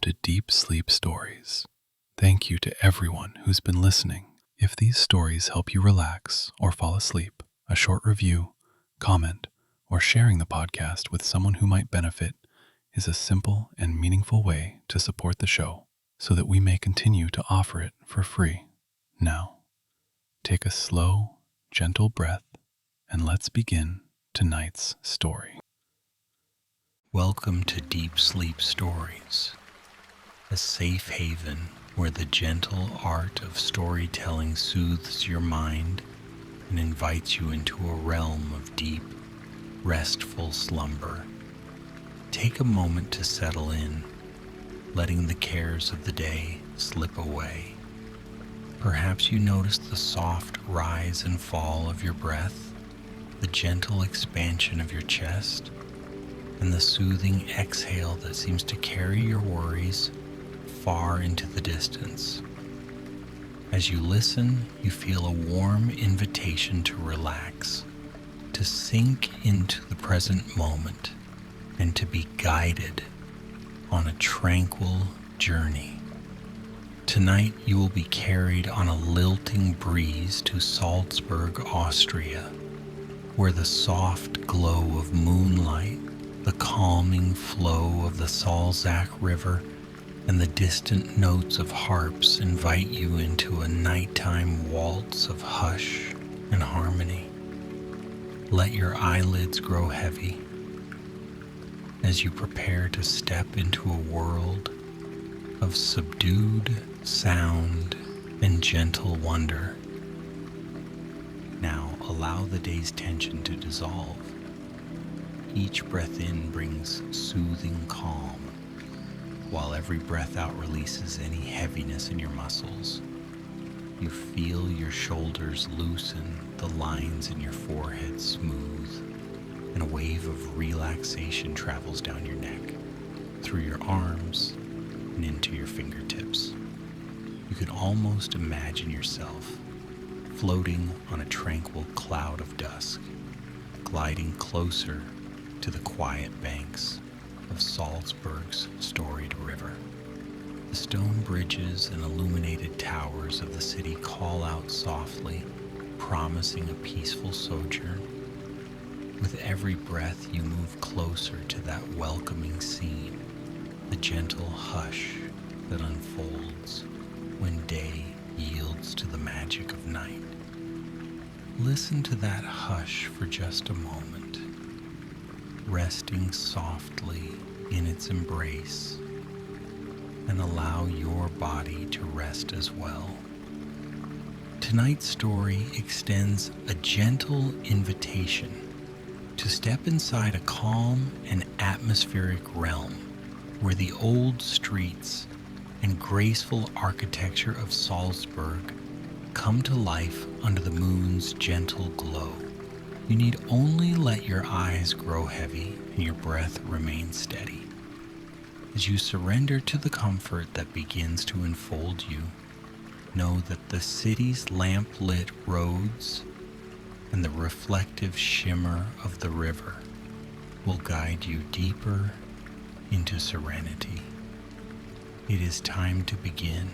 to Deep Sleep Stories. Thank you to everyone who's been listening. If these stories help you relax or fall asleep, a short review, comment, or sharing the podcast with someone who might benefit is a simple and meaningful way to support the show so that we may continue to offer it for free. Now, take a slow, gentle breath and let's begin tonight's story. Welcome to Deep Sleep Stories, a safe haven where the gentle art of storytelling soothes your mind and invites you into a realm of deep, restful slumber. Take a moment to settle in, letting the cares of the day slip away. Perhaps you notice the soft rise and fall of your breath, the gentle expansion of your chest, and the soothing exhale that seems to carry your worries far into the distance. As you listen, you feel a warm invitation to relax, to sink into the present moment, and to be guided on a tranquil journey. Tonight you will be carried on a lilting breeze to Salzburg, Austria, where the soft glow of moonlight, the calming flow of the Salzach River, and the distant notes of harps invite you into a nighttime waltz of hush and harmony. Let your eyelids grow heavy as you prepare to step into a world of subdued sound and gentle wonder. Now allow the day's tension to dissolve. Each breath in brings soothing calm, while every breath out releases any heaviness in your muscles. You feel your shoulders loosen, the lines in your forehead smooth, and a wave of relaxation travels down your neck, through your arms, and into your fingertips. You can almost imagine yourself floating on a tranquil cloud of dusk, gliding closer to the quiet banks of Salzburg's storied river. The stone bridges and illuminated towers of the city call out softly, promising a peaceful sojourn. With every breath you move closer to that welcoming scene, the gentle hush that unfolds when day yields to the magic of night. Listen to that hush for just a moment, resting softly in its embrace, and allow your body to rest as well. Tonight's story extends a gentle invitation to step inside a calm and atmospheric realm where the old streets and graceful architecture of Salzburg come to life under the moon's gentle glow. You need only let your eyes grow heavy and your breath remain steady. As you surrender to the comfort that begins to enfold you, know that the city's lamp-lit roads and the reflective shimmer of the river will guide you deeper into serenity. It is time to begin.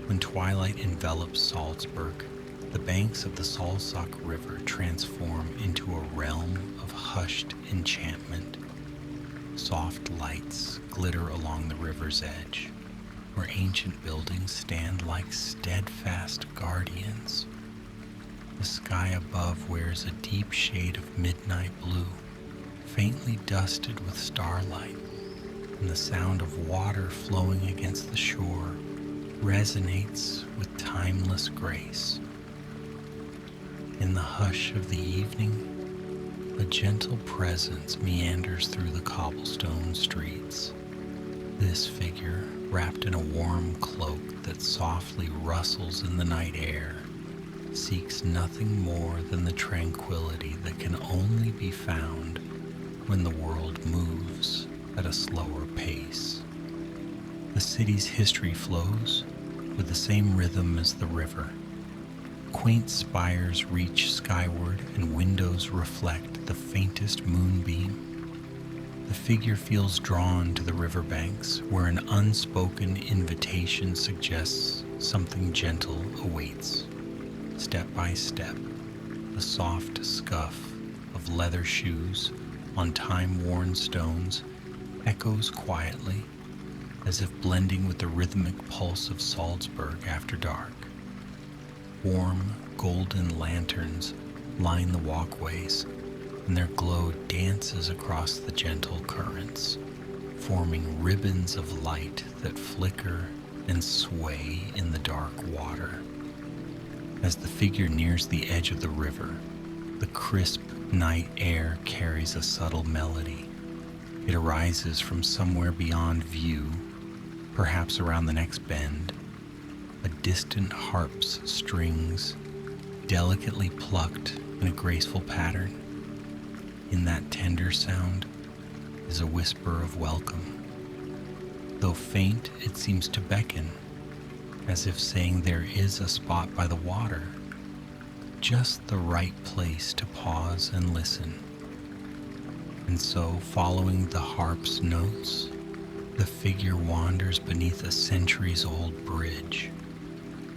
When twilight envelops Salzburg, the banks of the Salzach River transform into a realm of hushed enchantment. Soft lights glitter along the river's edge, where ancient buildings stand like steadfast guardians. The sky above wears a deep shade of midnight blue, faintly dusted with starlight, and the sound of water flowing against the shore resonates with timeless grace. In the hush of the evening, a gentle presence meanders through the cobblestone streets. This figure, wrapped in a warm cloak that softly rustles in the night air, seeks nothing more than the tranquility that can only be found when the world moves at a slower pace. The city's history flows with the same rhythm as the river. Quaint spires reach skyward and windows reflect the faintest moonbeam. The figure feels drawn to the riverbanks, where an unspoken invitation suggests something gentle awaits. Step by step, the soft scuff of leather shoes on time-worn stones echoes quietly, as if blending with the rhythmic pulse of Salzburg after dark. Warm, golden lanterns line the walkways, and their glow dances across the gentle currents, forming ribbons of light that flicker and sway in the dark water. As the figure nears the edge of the river, the crisp night air carries a subtle melody. It arises from somewhere beyond view, perhaps around the next bend. A distant harp's strings, delicately plucked in a graceful pattern. In that tender sound is a whisper of welcome. Though faint, it seems to beckon, as if saying there is a spot by the water, just the right place to pause and listen. And so, following the harp's notes, the figure wanders beneath a centuries-old bridge,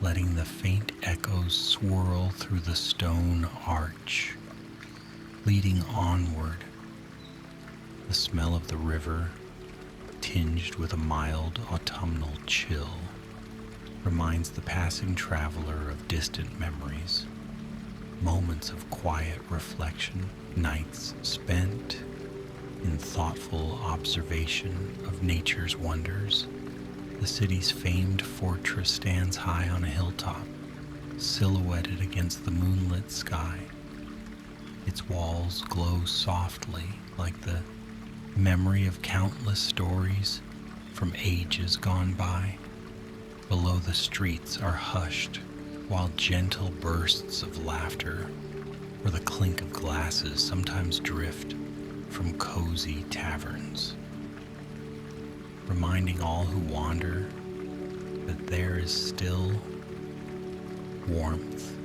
letting the faint echoes swirl through the stone arch. Leading onward, the smell of the river, tinged with a mild autumnal chill, reminds the passing traveler of distant memories, moments of quiet reflection, nights spent in thoughtful observation of nature's wonders. The city's famed fortress stands high on a hilltop, silhouetted against the moonlit sky. Its walls glow softly like the memory of countless stories from ages gone by. Below, the streets are hushed, while gentle bursts of laughter or the clink of glasses sometimes drift from cozy taverns, reminding all who wander that there is still warmth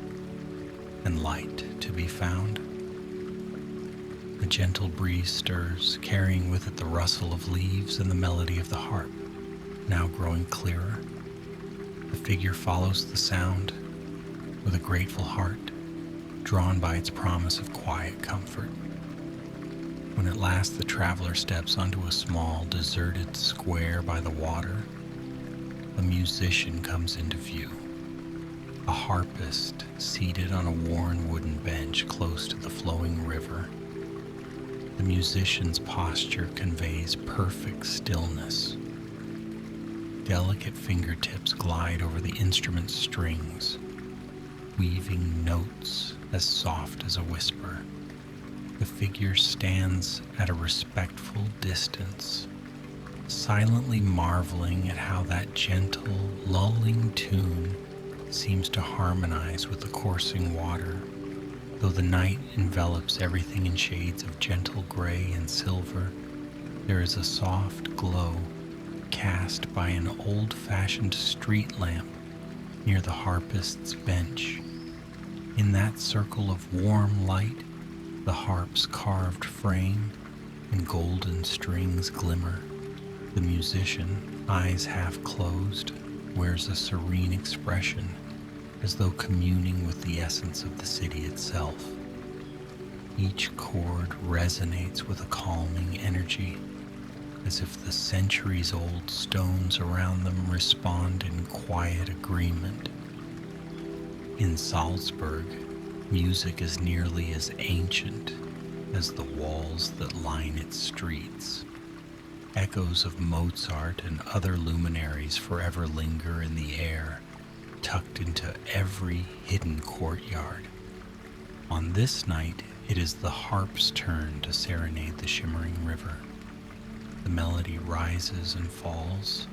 and light to be found. A gentle breeze stirs, carrying with it the rustle of leaves and the melody of the harp, now growing clearer. The figure follows the sound with a grateful heart, drawn by its promise of quiet comfort. When at last the traveler steps onto a small, deserted square by the water, a musician comes into view. A harpist seated on a worn wooden bench close to the flowing river. The musician's posture conveys perfect stillness. Delicate fingertips glide over the instrument's strings, weaving notes as soft as a whisper. The figure stands at a respectful distance, silently marveling at how that gentle, lulling tune seems to harmonize with the coursing water. Though the night envelops everything in shades of gentle gray and silver, there is a soft glow cast by an old-fashioned street lamp near the harpist's bench. In that circle of warm light, the harp's carved frame and golden strings glimmer. The musician, eyes half closed, wears a serene expression, as though communing with the essence of the city itself. Each chord resonates with a calming energy, as if the centuries-old stones around them respond in quiet agreement. In Salzburg, music is nearly as ancient as the walls that line its streets. Echoes of Mozart and other luminaries forever linger in the air, tucked into every hidden courtyard. On this night, it is the harp's turn to serenade the shimmering river. The melody rises and falls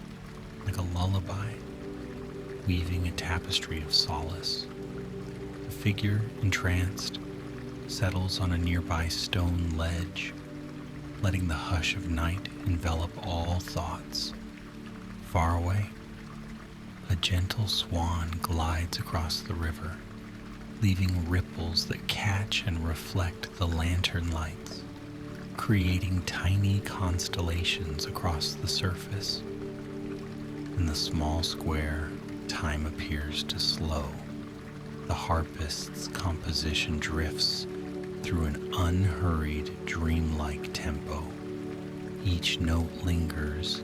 like a lullaby, weaving a tapestry of solace. The figure, entranced, settles on a nearby stone ledge, letting the hush of night envelop all thoughts. Far away, a gentle swan glides across the river, leaving ripples that catch and reflect the lantern lights. creating tiny constellations across the surface. In the small square, time appears to slow. The harpist's composition drifts through an unhurried, dreamlike tempo. Each note lingers,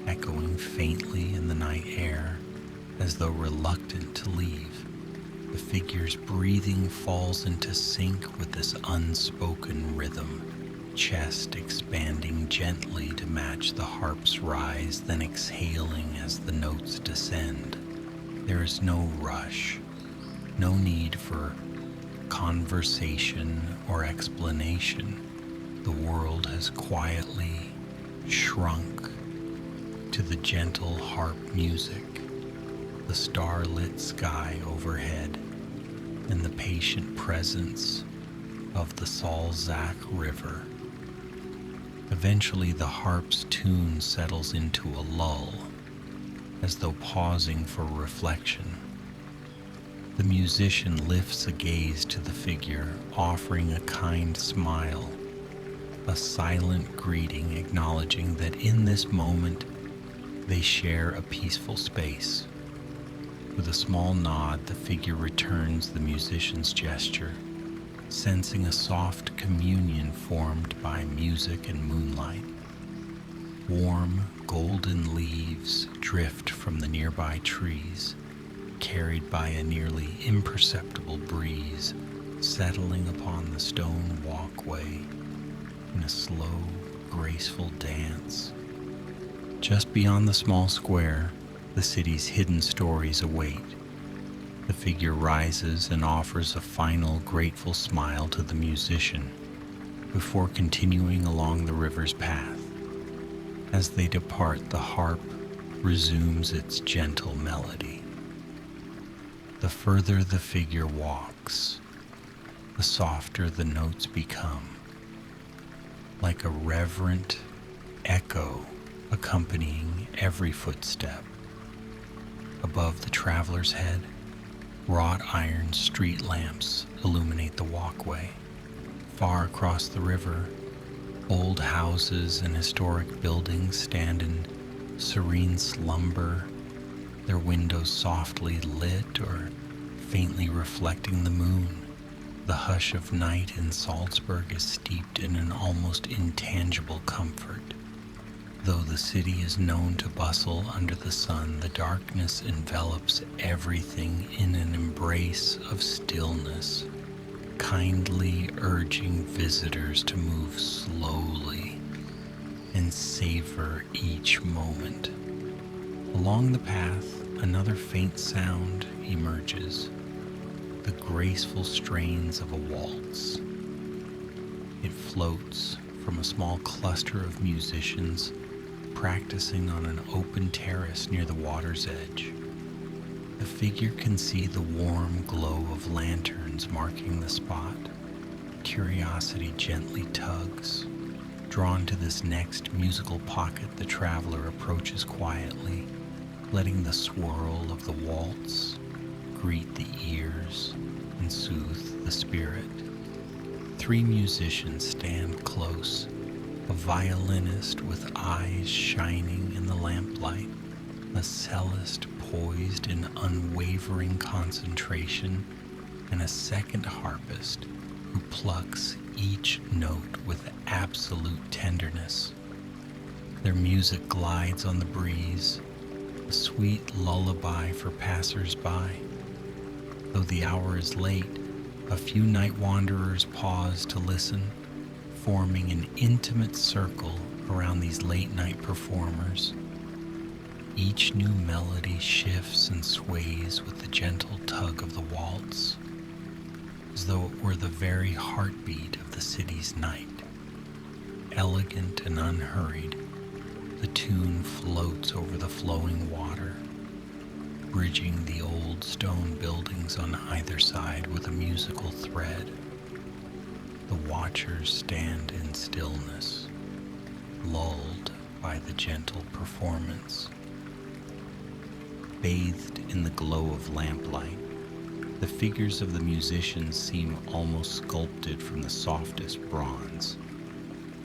echoing faintly in the night air, as though reluctant to leave. The figure's breathing falls into sync with this unspoken rhythm, chest expanding gently to match the harp's rise, then exhaling as the notes descend. There is no rush, no need for conversation or explanation. The world has quietly shrunk to the gentle harp music, the starlit sky overhead, and the patient presence of the Salzburg River. Eventually, the harp's tune settles into a lull, as though pausing for reflection. The musician lifts a gaze to the figure, offering a kind smile, a silent greeting acknowledging that in this moment they share a peaceful space. With a small nod, the figure returns the musician's gesture, sensing a soft communion formed by music and moonlight. Warm, golden leaves drift from the nearby trees, carried by a nearly imperceptible breeze, settling upon the stone walkway in a slow, graceful dance. Just beyond the small square, the city's hidden stories await. The figure rises and offers a final grateful smile to the musician before continuing along the river's path. As they depart, the harp resumes its gentle melody. The further the figure walks, the softer the notes become, like a reverent echo accompanying every footstep. Above the traveler's head, wrought iron street lamps illuminate the walkway. Far across the river, old houses and historic buildings stand in serene slumber, their windows softly lit or faintly reflecting the moon. The hush of night in Salzburg is steeped in an almost intangible comfort. Though the city is known to bustle under the sun, the darkness envelops everything in an embrace of stillness, kindly urging visitors to move slowly and savor each moment. Along the path, another faint sound emerges, the graceful strains of a waltz. It floats from a small cluster of musicians practicing on an open terrace near the water's edge. The figure can see the warm glow of lanterns marking the spot. Curiosity gently tugs. Drawn to this next musical pocket, the traveler approaches quietly, letting the swirl of the waltz greet the ears and soothe the spirit. 3 musicians stand close, a violinist with eyes shining in the lamplight, a cellist poised in unwavering concentration, and a second harpist who plucks each note with absolute tenderness. Their music glides on the breeze, a sweet lullaby for passers-by. Though the hour is late, a few night wanderers pause to listen, forming an intimate circle around these late-night performers. Each new melody shifts and sways with the gentle tug of the waltz, as though it were the very heartbeat of the city's night. Elegant and unhurried, the tune floats over the flowing water, bridging the old stone buildings on either side with a musical thread. The watchers stand in stillness, lulled by the gentle performance. Bathed in the glow of lamplight, the figures of the musicians seem almost sculpted from the softest bronze.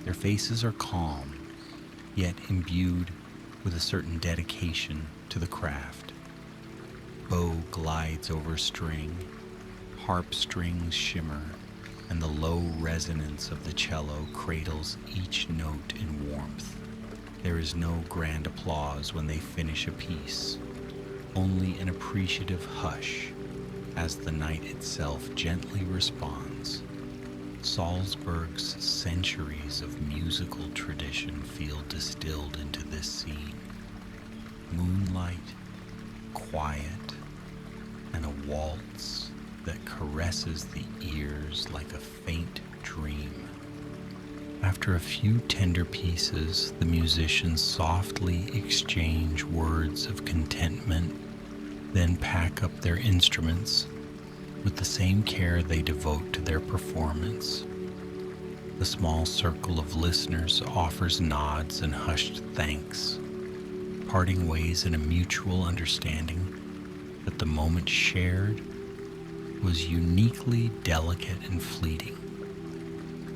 Their faces are calm, yet imbued with a certain dedication to the craft. Bow glides over string, harp strings shimmer, and the low resonance of the cello cradles each note in warmth. There is no grand applause when they finish a piece, only an appreciative hush as the night itself gently responds. Salzburg's centuries of musical tradition feel distilled into this scene. Moonlight, quiet, and a waltz that caresses the ears like a faint dream. After a few tender pieces, the musicians softly exchange words of contentment, then pack up their instruments with the same care they devote to their performance. The small circle of listeners offers nods and hushed thanks, parting ways in a mutual understanding that the moment shared was uniquely delicate and fleeting.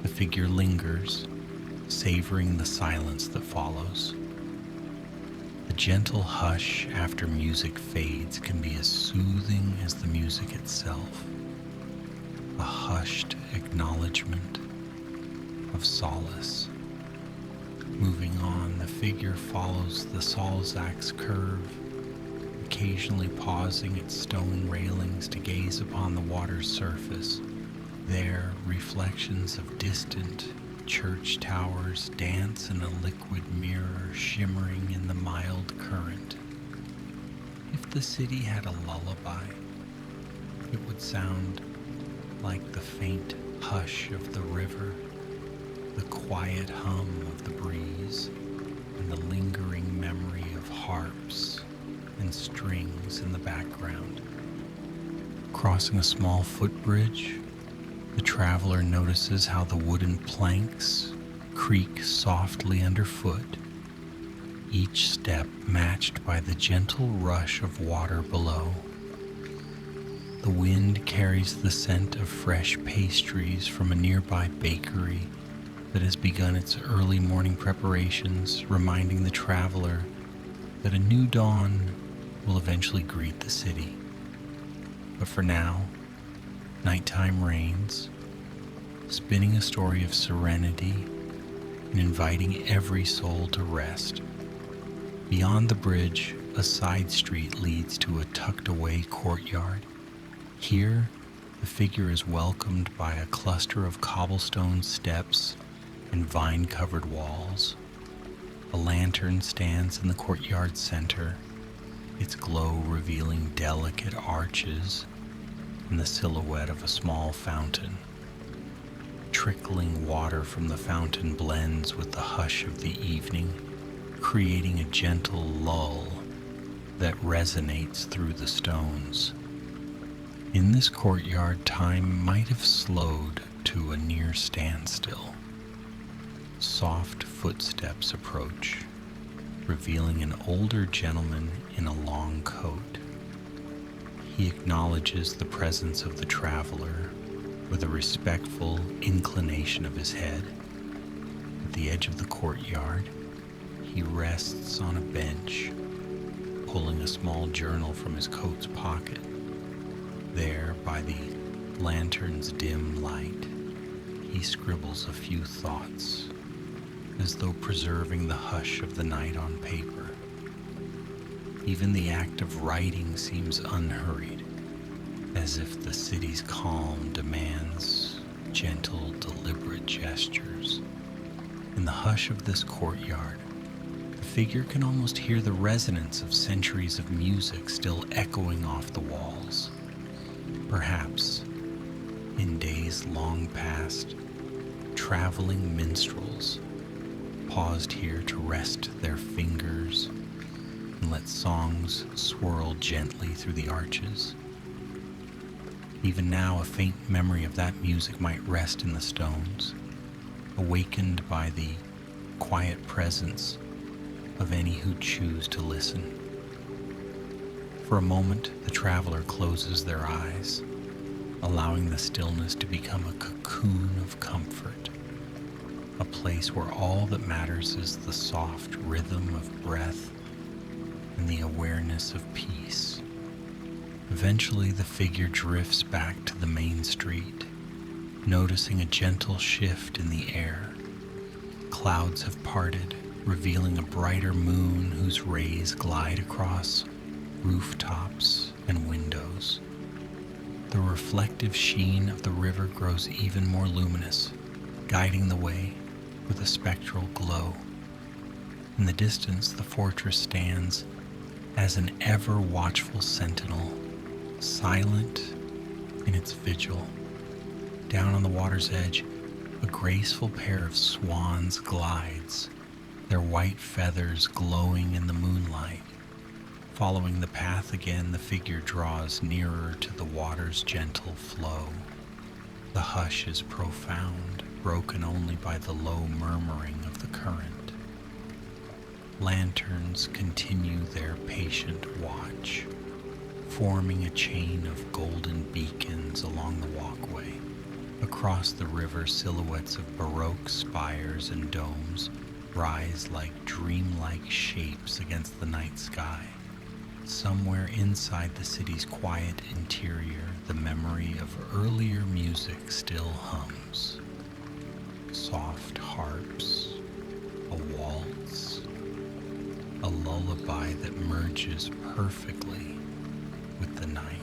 The figure lingers, savoring the silence that follows. The gentle hush after music fades can be as soothing as the music itself, a hushed acknowledgement of solace. Moving on, the figure follows the Salzach's curve, occasionally pausing at stone railings to gaze upon the water's surface. There, reflections of distant church towers dance in a liquid mirror shimmering in the mild current. If the city had a lullaby, it would sound like the faint hush of the river, the quiet hum of the breeze, and the lingering memory of harps and strings in the background. Crossing a small footbridge, the traveler notices how the wooden planks creak softly underfoot, each step matched by the gentle rush of water below. The wind carries the scent of fresh pastries from a nearby bakery that has begun its early morning preparations, reminding the traveler that a new dawn will eventually greet the city. But for now, nighttime reigns, spinning a story of serenity and inviting every soul to rest. Beyond the bridge, a side street leads to a tucked-away courtyard. Here, the figure is welcomed by a cluster of cobblestone steps and vine-covered walls. A lantern stands in the courtyard center, its glow revealing delicate arches and the silhouette of a small fountain. Trickling water from the fountain blends with the hush of the evening, creating a gentle lull that resonates through the stones. In this courtyard, time might have slowed to a near standstill. Soft footsteps approach, revealing an older gentleman in a long coat. He acknowledges the presence of the traveler with a respectful inclination of his head. At the edge of the courtyard, he rests on a bench, pulling a small journal from his coat's pocket. There, by the lantern's dim light, he scribbles a few thoughts, as though preserving the hush of the night on paper. Even the act of writing seems unhurried, as if the city's calm demands gentle, deliberate gestures. In the hush of this courtyard, the figure can almost hear the resonance of centuries of music still echoing off the walls. Perhaps, in days long past, traveling minstrels paused here to rest their fingers and let songs swirl gently through the arches. Even now, a faint memory of that music might rest in the stones, awakened by the quiet presence of any who choose to listen. For a moment, the traveler closes their eyes, allowing the stillness to become a cocoon of comfort. a place where all that matters is the soft rhythm of breath and the awareness of peace. Eventually, the figure drifts back to the main street, noticing a gentle shift in the air. Clouds have parted, revealing a brighter moon whose rays glide across rooftops and windows. The reflective sheen of the river grows even more luminous, guiding the way with a spectral glow. In the distance, the fortress stands as an ever-watchful sentinel, silent in its vigil. Down on the water's edge, a graceful pair of swans glides, their white feathers glowing in the moonlight. Following the path again, the figure draws nearer to the water's gentle flow. The hush is profound, broken only by the low murmuring of the current. Lanterns continue their patient watch, forming a chain of golden beacons along the walkway. Across the river, silhouettes of Baroque spires and domes rise like dreamlike shapes against the night sky. Somewhere inside the city's quiet interior, the memory of earlier music still hums. Soft harps, a waltz, a lullaby that merges perfectly with the night.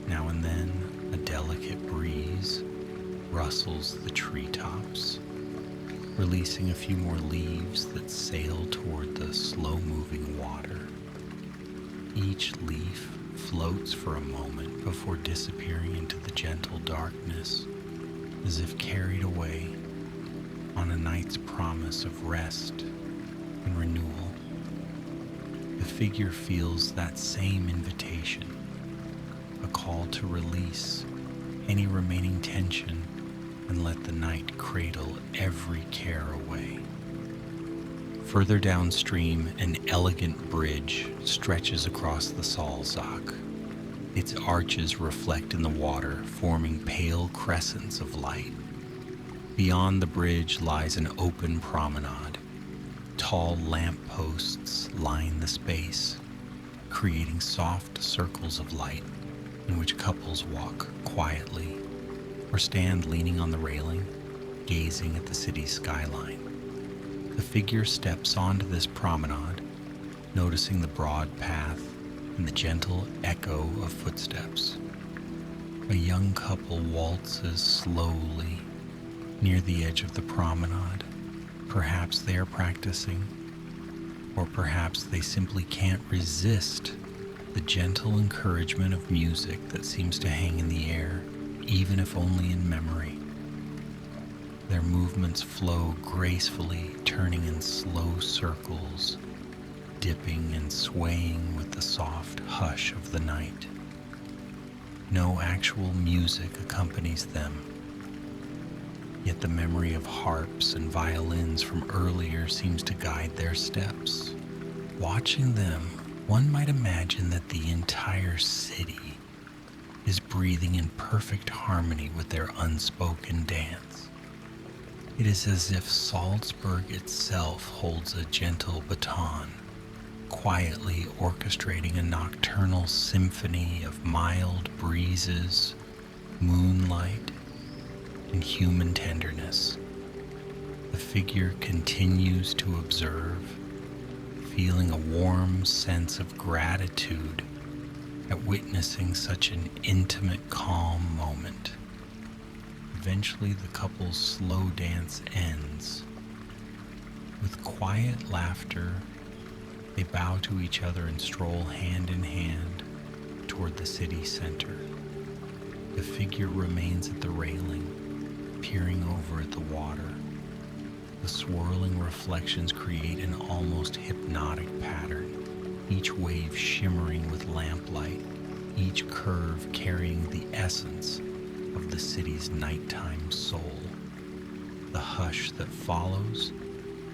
Now and then, a delicate breeze rustles the treetops, releasing a few more leaves that sail toward the slow-moving water. Each leaf floats for a moment before disappearing into the gentle darkness, as if carried away on a night's promise of rest and renewal. The figure feels that same invitation, a call to release any remaining tension and let the night cradle every care away. Further downstream, an elegant bridge stretches across the Salzburg. Its arches reflect in the water, forming pale crescents of light. Beyond the bridge lies an open promenade. Tall lampposts line the space, creating soft circles of light in which couples walk quietly or stand leaning on the railing, gazing at the city's skyline. The figure steps onto this promenade, noticing the broad path and the gentle echo of footsteps. A young couple waltzes slowly near the edge of the promenade. Perhaps they are practicing, or perhaps they simply can't resist the gentle encouragement of music that seems to hang in the air, even if only in memory. Their movements flow gracefully, turning in slow circles, dipping and swaying with the soft hush of the night. No actual music accompanies them, yet the memory of harps and violins from earlier seems to guide their steps. Watching them, one might imagine that the entire city is breathing in perfect harmony with their unspoken dance. It is as if Salzburg itself holds a gentle baton, quietly orchestrating a nocturnal symphony of mild breezes, moonlight, and human tenderness. The figure continues to observe, feeling a warm sense of gratitude at witnessing such an intimate, calm moment. Eventually, the couple's slow dance ends. With quiet laughter, they bow to each other and stroll hand in hand toward the city center. The figure remains at the railing, peering over at the water. The swirling reflections create an almost hypnotic pattern, each wave shimmering with lamplight, each curve carrying the essence of the city's nighttime soul. The hush that follows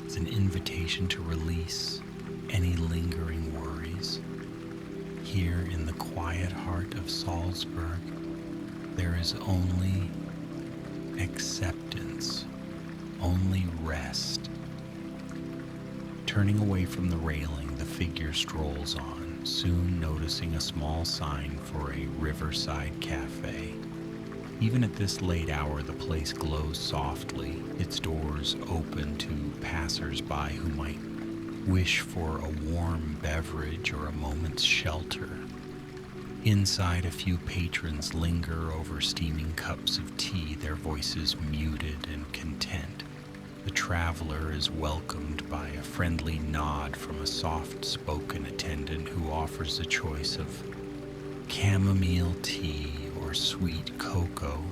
is an invitation to release any lingering worries. Here in the quiet heart of Salzburg, there is only acceptance only rest. Turning away from the railing, the figure strolls on, soon noticing a small sign for a riverside cafe. Even at this late hour, the place glows softly, its doors open to passers-by who might wish for a warm beverage or a moment's shelter. Inside, a few patrons linger over steaming cups of tea, their voices muted and content. The traveler is welcomed by a friendly nod from a soft-spoken attendant who offers a choice of chamomile tea or sweet cocoa,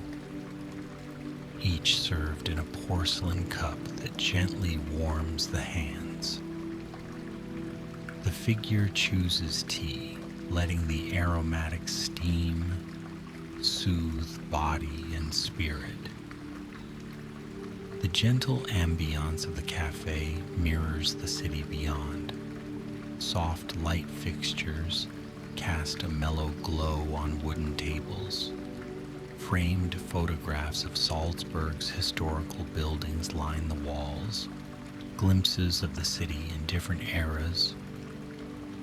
each served in a porcelain cup that gently warms the hands. The figure chooses tea, letting the aromatic steam soothe body and spirit. The gentle ambiance of the cafe mirrors the city beyond. Soft light fixtures cast a mellow glow on wooden tables. Framed photographs of Salzburg's historical buildings line the walls. Glimpses of the city in different eras.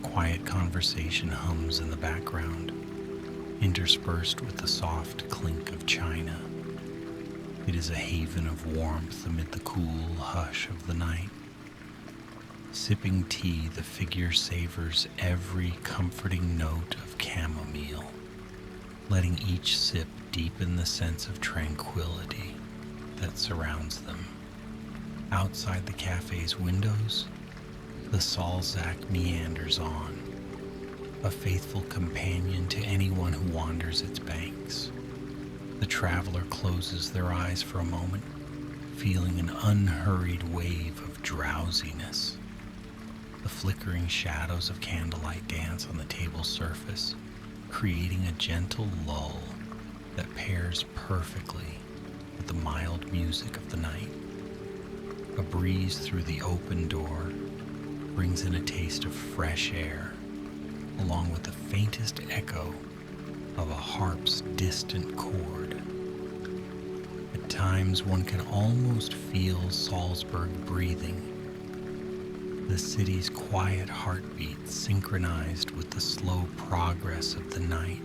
Quiet conversation hums in the background, interspersed with the soft clink of china. It is a haven of warmth amid the cool hush of the night. Sipping tea, the figure savors every comforting note of chamomile, letting each sip deepen the sense of tranquility that surrounds them. Outside the cafe's windows, the Salzach meanders on, a faithful companion to anyone who wanders its banks. The traveler closes their eyes for a moment, feeling an unhurried wave of drowsiness. The flickering shadows of candlelight dance on the table's surface, creating a gentle lull that pairs perfectly with the mild music of the night. A breeze through the open door brings in a taste of fresh air, along with the faintest echo of a harp's distant chord. At times, one can almost feel Salzburg breathing, the city's quiet heartbeat synchronized with the slow progress of the night.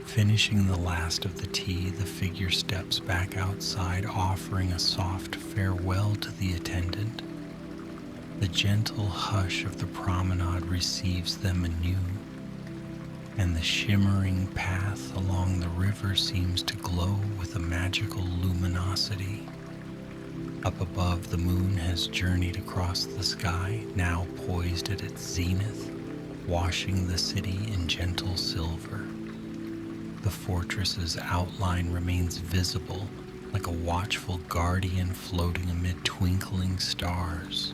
Finishing the last of the tea, the figure steps back outside, offering a soft farewell to the attendant. The gentle hush of the promenade receives them anew, and the shimmering path along the river seems to glow with a magical luminosity. Up above, the moon has journeyed across the sky, now poised at its zenith, washing the city in gentle silver. The fortress's outline remains visible, like a watchful guardian floating amid twinkling stars.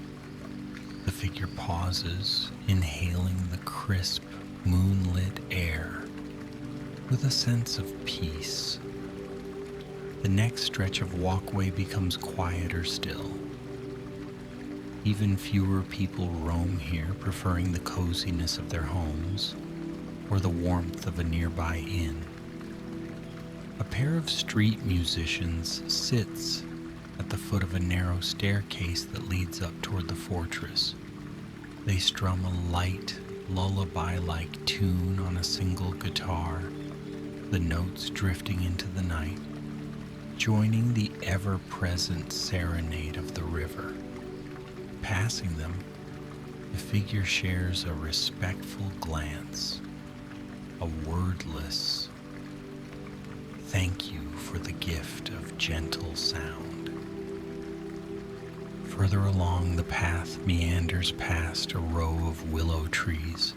The figure pauses, inhaling the crisp, moonlit air with a sense of peace. The next stretch of walkway becomes quieter still. Even fewer people roam here, preferring the coziness of their homes or the warmth of a nearby inn. A pair of street musicians sits at the foot of a narrow staircase that leads up toward the fortress. They strum a light, lullaby-like tune on a single guitar, the notes drifting into the night, joining the ever-present serenade of the river. Passing them, the figure shares a respectful glance, a wordless thank you for the gift of gentle sound. Further along, the path meanders past a row of willow trees.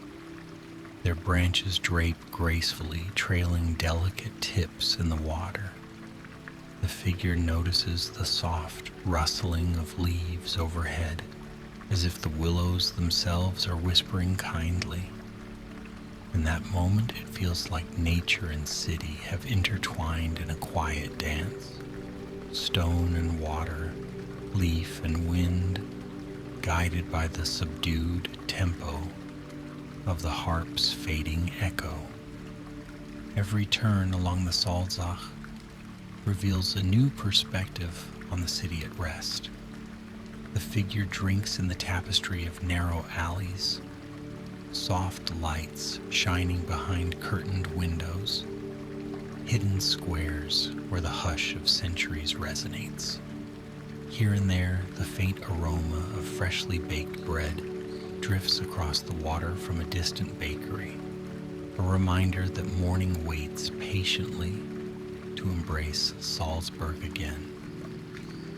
Their branches drape gracefully, trailing delicate tips in the water. The figure notices the soft rustling of leaves overhead, as if the willows themselves are whispering kindly. In that moment, it feels like nature and city have intertwined in a quiet dance. Stone and water, leaf and wind, guided by the subdued tempo of the harp's fading echo. Every turn along the Salzach reveals a new perspective on the city at rest. The figure drinks in the tapestry of narrow alleys, soft lights shining behind curtained windows, hidden squares where the hush of centuries resonates. Here and there, the faint aroma of freshly baked bread drifts across the water from a distant bakery, a reminder that morning waits patiently to embrace Salzburg again.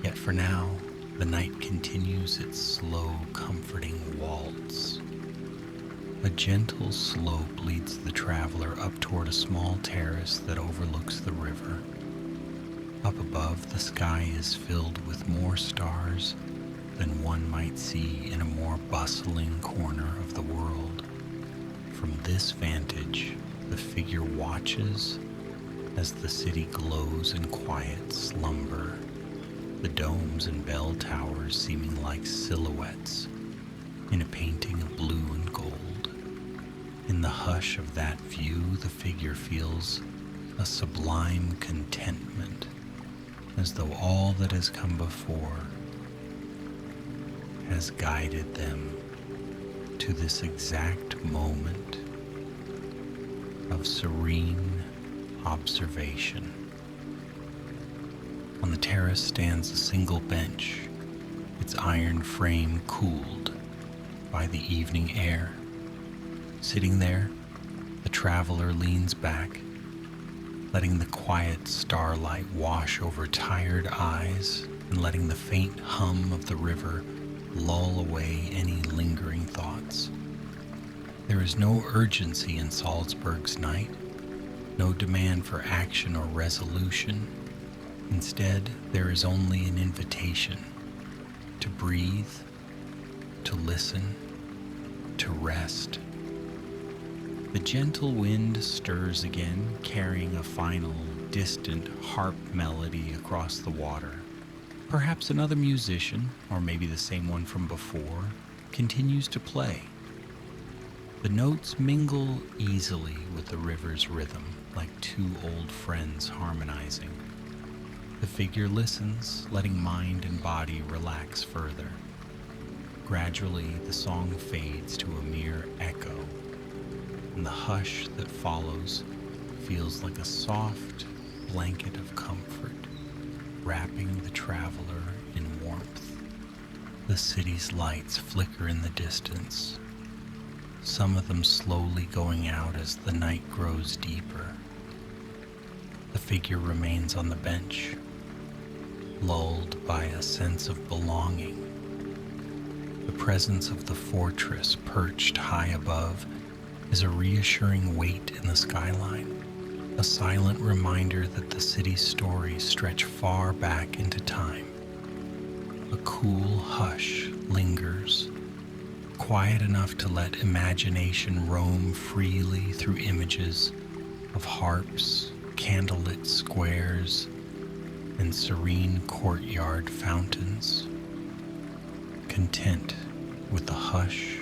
Yet for now, the night continues its slow, comforting waltz. A gentle slope leads the traveler up toward a small terrace that overlooks the river. Up above, the sky is filled with more stars than one might see in a more bustling corner of the world. From this vantage, the figure watches as the city glows in quiet slumber, the domes and bell towers seeming like silhouettes in a painting of blue and gold. In the hush of that view, the figure feels a sublime contentment, as though all that has come before has guided them to this exact moment of serene observation. On the terrace stands a single bench, its iron frame cooled by the evening air. Sitting there, the traveler leans back, letting the quiet starlight wash over tired eyes and letting the faint hum of the river lull away any lingering thoughts. There is no urgency in Salzburg's night, no demand for action or resolution. Instead, there is only an invitation to breathe, to listen, to rest. The gentle wind stirs again, carrying a final, distant harp melody across the water. Perhaps another musician, or maybe the same one from before, continues to play. The notes mingle easily with the river's rhythm, like two old friends harmonizing. The figure listens, letting mind and body relax further. Gradually, the song fades to a mere echo, and the hush that follows feels like a soft blanket of comfort, wrapping the traveler in warmth. The city's lights flicker in the distance, some of them slowly going out as the night grows deeper. The figure remains on the bench, lulled by a sense of belonging. The presence of the fortress perched high above is a reassuring weight in the skyline, a silent reminder that the city's stories stretch far back into time. A cool hush lingers, quiet enough to let imagination roam freely through images of harps, candlelit squares, and serene courtyard fountains. Content with the hush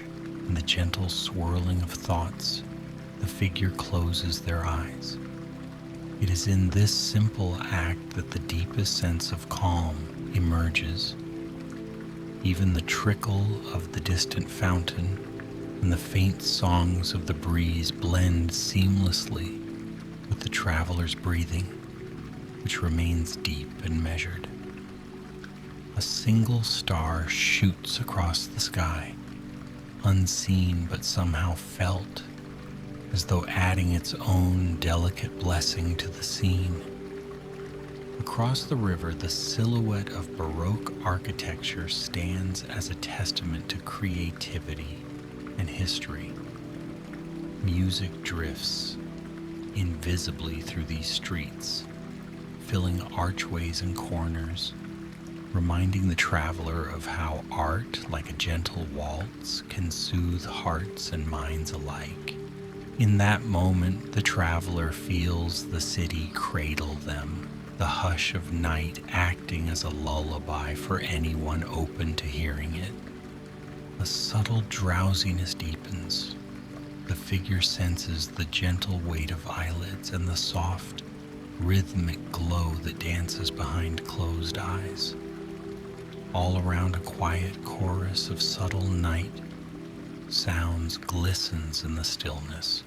and the gentle swirling of thoughts, the figure closes their eyes. It is in this simple act that the deepest sense of calm emerges. Even the trickle of the distant fountain and the faint songs of the breeze blend seamlessly with the traveler's breathing, which remains deep and measured. A single star shoots across the sky, unseen but somehow felt, as though adding its own delicate blessing to the scene. Across the river, the silhouette of Baroque architecture stands as a testament to creativity and history. Music drifts invisibly through these streets, filling archways and corners, reminding the traveler of how art, like a gentle waltz, can soothe hearts and minds alike. In that moment, the traveler feels the city cradle them, the hush of night acting as a lullaby for anyone open to hearing it. A subtle drowsiness deepens. The figure senses the gentle weight of eyelids and the soft, rhythmic glow that dances behind closed eyes. All around a quiet chorus of subtle night sounds glistens in the stillness,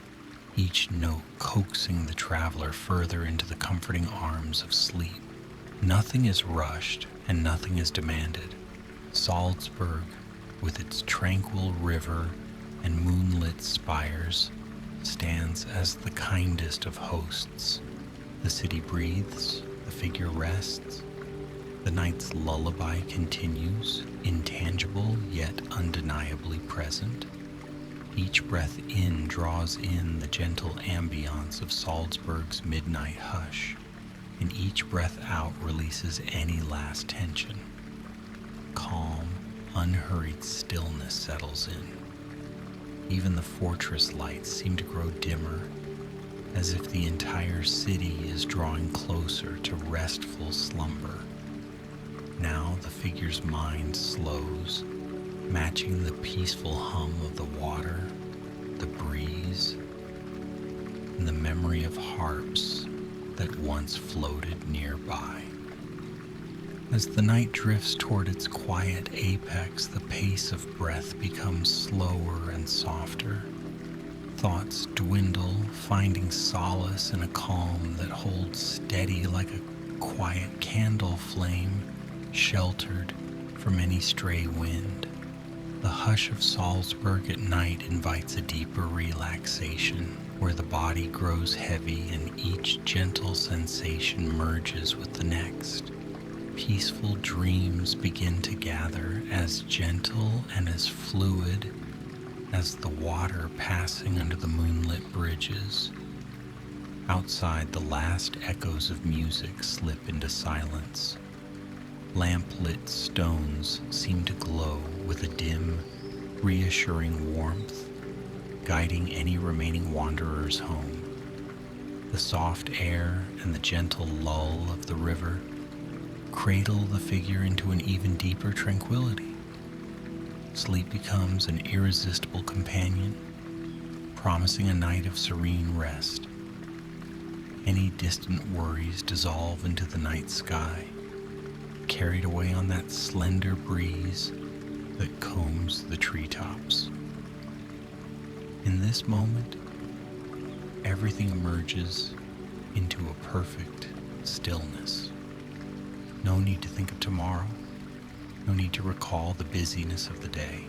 each note coaxing the traveler further into the comforting arms of sleep. Nothing is rushed and nothing is demanded. Salzburg, with its tranquil river and moonlit spires, stands as the kindest of hosts. The city breathes, the figure rests. The night's lullaby continues, intangible yet undeniably present. Each breath in draws in the gentle ambience of Salzburg's midnight hush, and each breath out releases any last tension. Calm, unhurried stillness settles in. Even the fortress lights seem to grow dimmer, as if the entire city is drawing closer to restful slumber. Now the figure's mind slows, matching the peaceful hum of the water, the breeze, and the memory of harps that once floated nearby. As the night drifts toward its quiet apex, the pace of breath becomes slower and softer. Thoughts dwindle, finding solace in a calm that holds steady like a quiet candle flame, sheltered from any stray wind. The hush of Salzburg at night invites a deeper relaxation, where the body grows heavy and each gentle sensation merges with the next. Peaceful dreams begin to gather, as gentle and as fluid as the water passing under the moonlit bridges. Outside, the last echoes of music slip into silence. Lamp-lit stones seem to glow with a dim, reassuring warmth, guiding any remaining wanderers home. The soft air and the gentle lull of the river cradle the figure into an even deeper tranquility. Sleep becomes an irresistible companion, promising a night of serene rest. Any distant worries dissolve into the night sky, carried away on that slender breeze that combs the treetops. In this moment, everything emerges into a perfect stillness. No need to think of tomorrow, no need to recall the busyness of the day.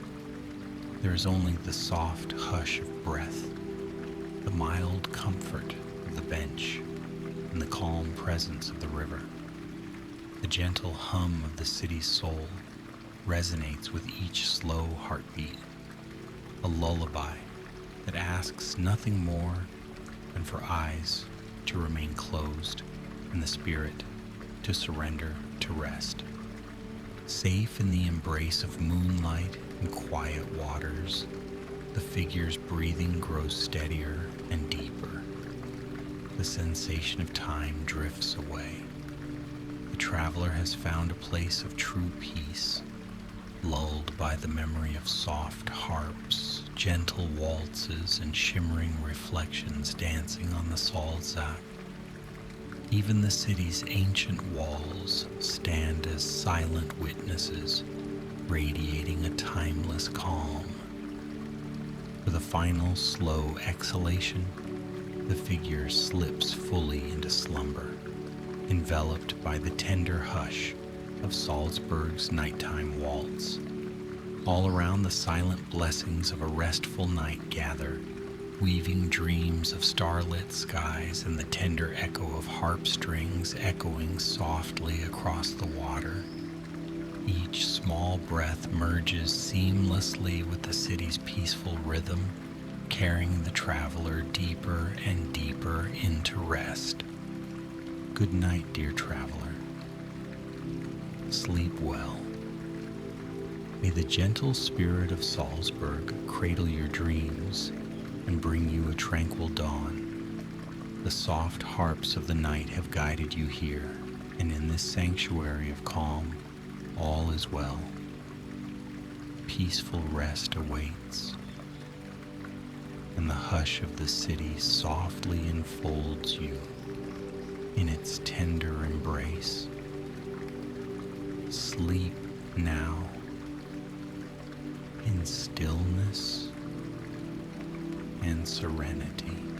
There is only the soft hush of breath, the mild comfort of the bench, and the calm presence of the river. The gentle hum of the city's soul resonates with each slow heartbeat, a lullaby that asks nothing more than for eyes to remain closed and the spirit to surrender to rest. Safe in the embrace of moonlight and quiet waters, the figure's breathing grows steadier and deeper. The sensation of time drifts away. The traveler has found a place of true peace, lulled by the memory of soft harps, gentle waltzes, and shimmering reflections dancing on the Salzach. Even the city's ancient walls stand as silent witnesses, radiating a timeless calm. With a final slow exhalation, the figure slips fully into slumber, enveloped by the tender hush of Salzburg's nighttime waltz. All around, the silent blessings of a restful night gather, weaving dreams of starlit skies and the tender echo of harp strings echoing softly across the water. Each small breath merges seamlessly with the city's peaceful rhythm, carrying the traveler deeper and deeper into rest. Good night, dear traveler. Sleep well. May the gentle spirit of Salzburg cradle your dreams and bring you a tranquil dawn. The soft harps of the night have guided you here, and in this sanctuary of calm, all is well. Peaceful rest awaits, and the hush of the city softly enfolds you in its tender embrace. Sleep now in stillness and serenity.